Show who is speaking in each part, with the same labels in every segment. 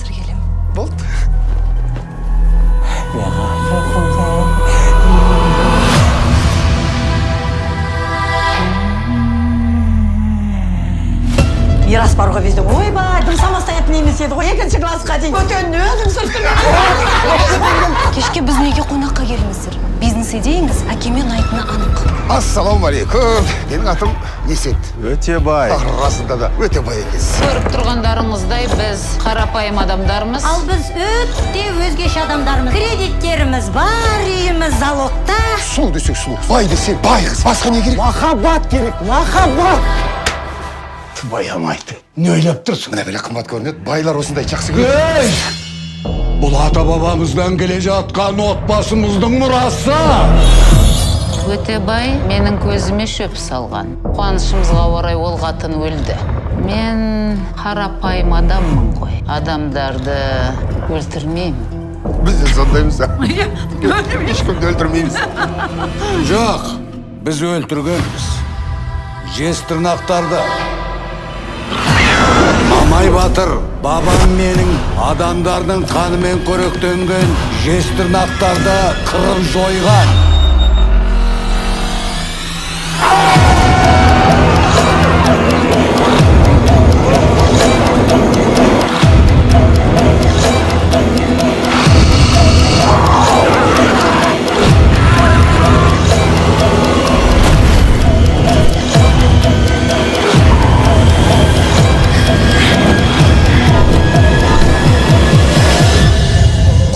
Speaker 1: келем.
Speaker 2: Болды.
Speaker 3: Мирас бар ғой бізде. Ойбай, дым самостоятельный емес еді ғой. Екінші классқа дейін көтенді өзім сөзтім.
Speaker 1: Кешке біздің үйге қонаққа келіңіздер. Бизнес идеяңыз әкемен айтыны анық.
Speaker 2: Ассалаумағалейкум. Менің атым Есет.
Speaker 4: Өте бай.
Speaker 2: Расында да өте бай екенсіз.
Speaker 5: Көріп тұрғандарыңыздай біз қарапайым адамдармыз.
Speaker 3: Ал біз өте өзгеше адамдармыз. Кредиттеріміз бар, үйіміз залогта.
Speaker 2: Сұлу десек сұлу, бай десек бай қыз. Басқа не керек?
Speaker 3: Махаббат керек, махаббат.
Speaker 2: Баямайды. Не ойлап тұрсың? Мына бәле қымбат көрінеді. Байлар осындай жақсы көреді.
Speaker 6: Бұл ата бабамыздан келе жатқан отбасымыздың мұрасы.
Speaker 5: Өте бай менің көзіме шөп салған. Қуанышымызға орай ол қатын өлді. Мен қарапайым адаммын ғой. Адамдарды өлтірмеймін.
Speaker 2: Біз де сондаймыз. Ешкімді өлтірмейміз.
Speaker 6: Жоқ, біз өлтіргенбіз. Жез тырнақтарды. Мамай батыр, бабам менің адамдардың қанымен қоректенген жез тырнақтарды қырып жойған.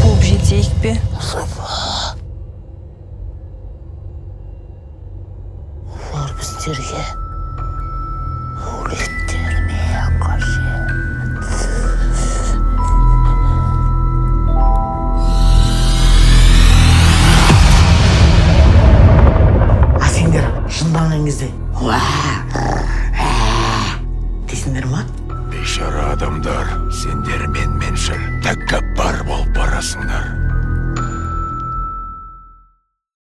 Speaker 1: Қуып жетейік пе?
Speaker 3: Олар біздерге өлеттеріне қажет. Сендер шындаған кезде дейсіңдер ма?
Speaker 6: Бейшара адамдар, сендер меншіл тәккаппар болып барасыңдар.